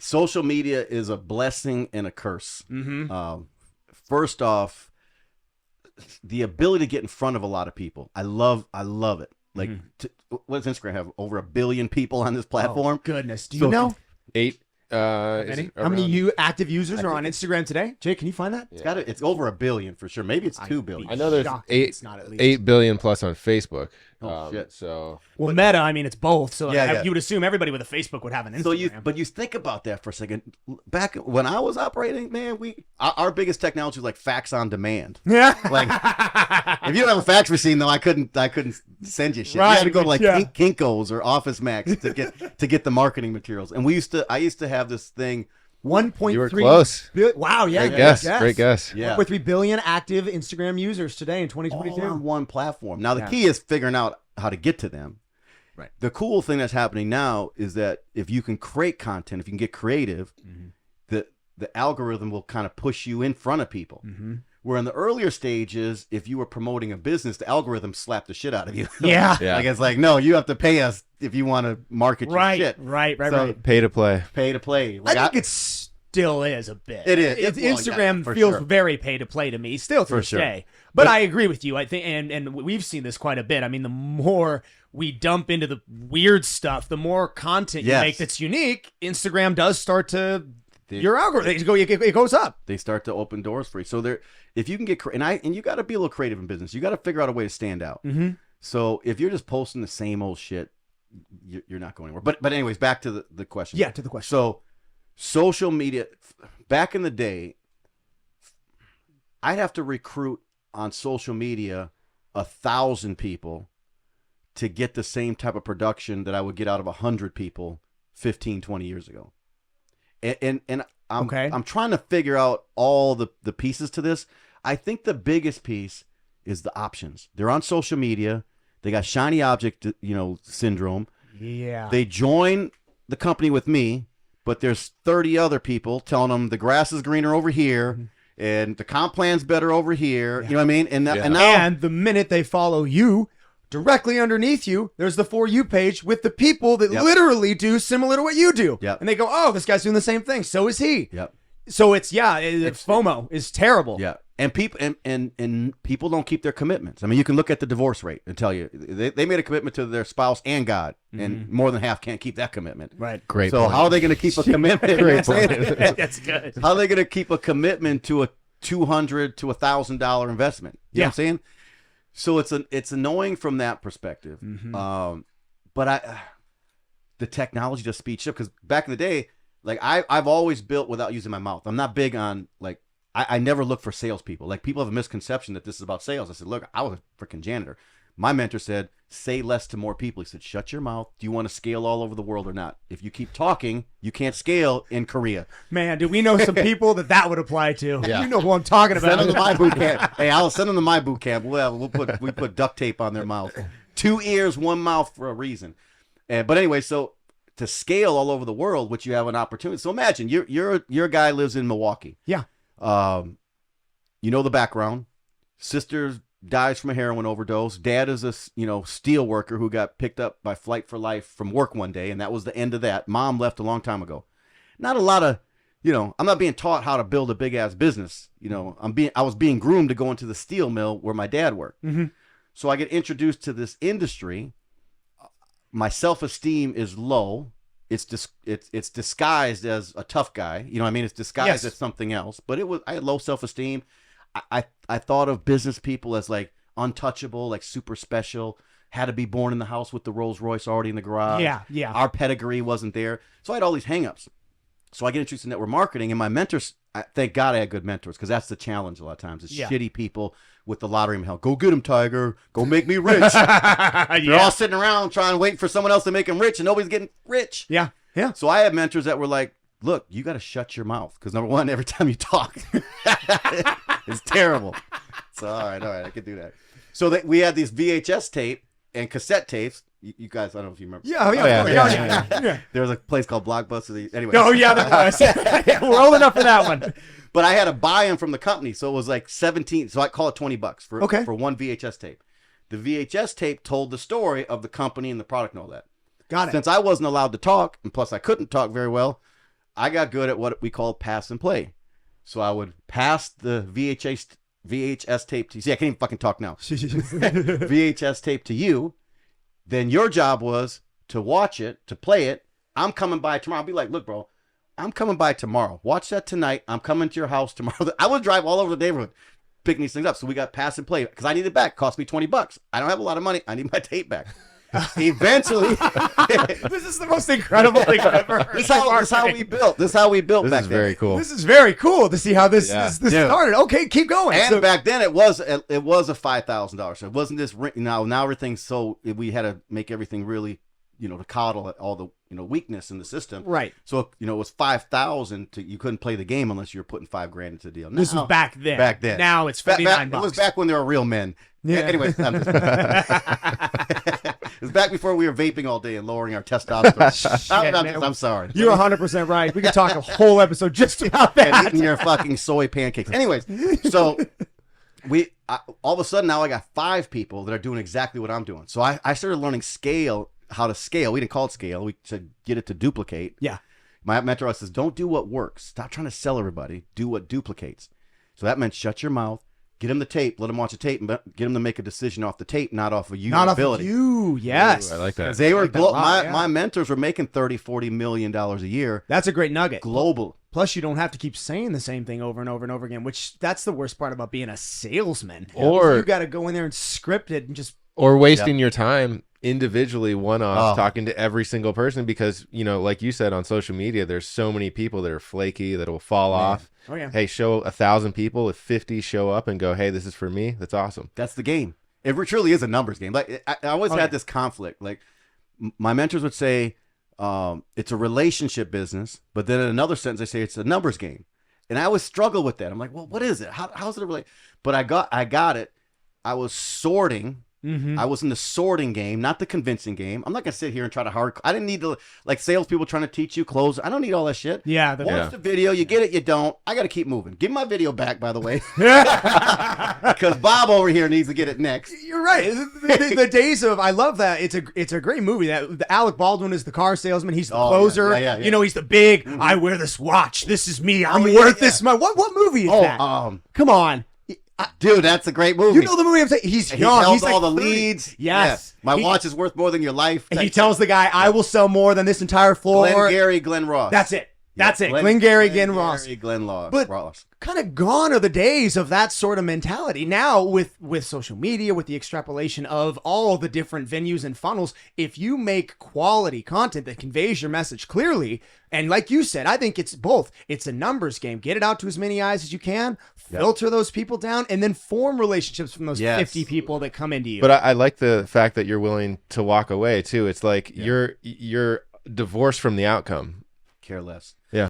social media is a blessing and a curse. First off, the ability to get in front of a lot of people. I love it. Like, what does Instagram have? Over 1 billion people on this platform? Oh, goodness. Do you know? 8. How many active users are on Instagram today? Jake, can you find that? It's over 1 billion for sure. Maybe it's 2 billion. I know there's it's not at least 8 billion plus on Facebook. Shit. So Meta, I mean, it's both. So Yeah. you would assume everybody with a Facebook would have an Instagram. But you think about that for a second. Back when I was operating, man, our biggest technology was like fax on demand. Yeah. Like, if you don't have a fax machine, though, I couldn't send you shit. Right. You had to go to like Yeah. Kinko's or Office Max to get the marketing materials. And I used to have this thing. 1.3. you were close. Wow, yeah. Great guess. Yeah. 1.3 billion active Instagram users today in 2022. All on one platform. Now, the key is figuring out how to get to them. Right. The cool thing that's happening now is that if you can create content, if you can get creative, the algorithm will kind of push you in front of people. Where in the earlier stages, if you were promoting a business, the algorithm slapped the shit out of you. Yeah. Like, it's like, no, you have to pay us if you want to market your shit. Right. So, Pay to play. pay to play. I think it still is a bit. It is. Instagram for feels sure. very pay to play to me, still to this sure. day. But I agree with you. I think, and we've seen this quite a bit. I mean, the more we dump into the weird stuff, the more content you make that's unique. Instagram does start to your algorithm. It goes up. They start to open doors for you. So if you can get and you got to be a little creative in business. You got to figure out a way to stand out. So if you're just posting the same old shit, you're not going anywhere. But anyways, back to the question. Yeah, to the question. So social media, back in the day, I'd have to recruit on social media 1,000 people to get the same type of production that I would get out of 100 people 15, 20 years ago. And I'm trying to figure out all the pieces to this. I think the biggest piece is the options. They're on social media. They got shiny object, syndrome. Yeah. They join the company with me, but there's 30 other people telling them the grass is greener over here and the comp plan's better over here. Yeah. You know what I mean? And and the minute they follow you, directly underneath you, there's the For You page with the people that literally do similar to what you do. Yep. And they go, oh, this guy's doing the same thing. So is he. Yep. So it's FOMO is terrible. Yeah. And people and people don't keep their commitments. I mean, you can look at the divorce rate and tell you they made a commitment to their spouse and God, and more than half can't keep that commitment. Right. Great. So point. how are they going to keep a commitment? Great point. That's good. How are they going to keep a commitment to a $200 to $1,000 investment? You know what I'm saying? So it's annoying from that perspective. But the technology just speeds up, because back in the day, like I've always built without using my mouth. I'm not big on like I never look for salespeople. Like, people have a misconception that this is about sales. I said, look, I was a freaking janitor. My mentor said, say less to more people. He said, shut your mouth. Do you want to scale all over the world or not? If you keep talking, you can't scale in Korea. Man, do we know some people that would apply to? Yeah. You know who I'm talking about. Send them to my boot camp. Hey, I'll send them to my boot camp. Well, we put duct tape on their mouth. 2 ears, 1 mouth for a reason. But anyway, so to scale all over the world, which you have an opportunity. So imagine your guy lives in Milwaukee. Yeah. You know the background. Sister dies from a heroin overdose. Dad is a steel worker who got picked up by Flight for Life from work one day, and that was the end of that. Mom left a long time ago. Not a lot of, I'm not being taught how to build a big ass business. I was being groomed to go into the steel mill where my dad worked. So I get introduced to this industry. My self-esteem is low. It's disguised as a tough guy. You know what I mean? It's disguised as something else. But I had low self-esteem. I thought of business people as like untouchable, like super special, had to be born in the house with the Rolls Royce already in the garage. Yeah. Our pedigree wasn't there. So I had all these hangups. So I get introduced to network marketing, and my mentors, thank God I had good mentors, because that's the challenge a lot of times. It's shitty people with the lottery in hell. Go get him, Tiger. Go make me rich. They're all sitting around trying to wait for someone else to make them rich, and nobody's getting rich. Yeah. So I had mentors that were like, look, you got to shut your mouth, because number one, every time you talk, it's terrible. So all right, I can do that. So we had these VHS tape and cassette tapes. You guys, I don't know if you remember. Yeah. There was a place called Blockbuster. Anyway. Oh yeah, that was. We're old enough for that one. But I had to buy them from the company, so it was like 17. So I call it $20 for one VHS tape. The VHS tape told the story of the company and the product and all that. Got it. Since I wasn't allowed to talk, and plus I couldn't talk very well, I got good at what we called pass and play. So I would pass the VHS tape to you. See, I can't even fucking talk now. VHS tape to you. Then your job was to watch it, to play it. I'm coming by tomorrow. I'll be like, look, bro, I'm coming by tomorrow. Watch that tonight. I'm coming to your house tomorrow. I would drive all over the neighborhood picking these things up. So we got pass and play because I need it back. It cost me $20. I don't have a lot of money. I need my tape back. Eventually, this is the most incredible thing I've ever heard. This is how we built. This is how we built This back is then. very cool. This is very cool to see how this Yeah. this started. Okay, keep going. And So- back then it was a $5,000. So it wasn't this. Now everything's so we had to make everything really, to coddle all the weakness in the system. right. So it was 5,000 to you couldn't play the game unless you were putting $5,000 into the deal. This was back then. Back then. Now it's Ba- $49. It was back when they were real men. Yeah. Anyway, it was back before we were vaping all day and lowering our testosterone. man. I'm sorry. You're 100% right. We could talk a whole episode just about And that. eating your fucking soy pancakes. Anyways, so all of a sudden now I got 5 people that are doing exactly what I'm doing. So I started learning how to scale. We didn't call it scale. We said get it to duplicate. Yeah. My mentor says, don't do what works. Stop trying to sell everybody. Do what duplicates. So that meant shut your mouth, get them the tape, let them watch the tape, and get them to make a decision off the tape, not off of you. Not off of you. Yes. Ooh, I like that. Because they were that a lot, yeah. my mentors were making $30-40 million a year That's a great nugget. global. Plus, you don't have to keep saying the same thing over and over and over again, which that's the worst part about being a salesman. Or- you got to go in there and script it and just Or wasting your time individually one-off Oh. talking to every single person because, like you said on social media, there's so many people that are flaky that will fall off. Oh, yeah. Hey, show 1,000 people. If 50 show up and go, hey, this is for me, that's awesome. That's the game. It truly is a numbers game. Like I always Oh, had yeah. this conflict. Like my mentors would say, it's a relationship business, but then in another sentence they say it's a numbers game, and I always struggle with that. I'm like, well, what is it? How's it relate? But I got it. I was sorting. Mm-hmm. I was in the sorting game, not the convincing game. I'm not gonna sit here and try to I didn't need to like salespeople trying to teach you close. I don't need all that shit. Yeah. Watch the video, you get it, you don't. I got to keep moving. Give me my video back, by the way, because Bob over here needs to get it next. You're right. The days of I love that. It's a great movie. That Alec Baldwin is the car salesman. He's the Oh, closer. yeah. He's the big. I wear this watch. This is me. I'm yeah, worth yeah. this much. What movie is that? Come on. Dude, that's a great movie. You know the movie I'm saying? He's He young. held He's like all the 30. leads. Yes. Yeah. My He- watch is worth more than your life. And he tells the guy, "I will sell more than this entire floor." Glenn Ross. That's it. That's it. Glengarry Glen Ross. Glenn Ross. But kind of gone are the days of that sort of mentality. Now with social media, with the extrapolation of all the different venues and funnels, if you make quality content that conveys your message clearly, and like you said, I think it's both. It's a numbers game. Get it out to as many eyes as you can, filter those people down, and then form relationships from those 50 people that come into you. But I like the fact that you're willing to walk away too. It's like you're divorced from the outcome. Care less. Yeah.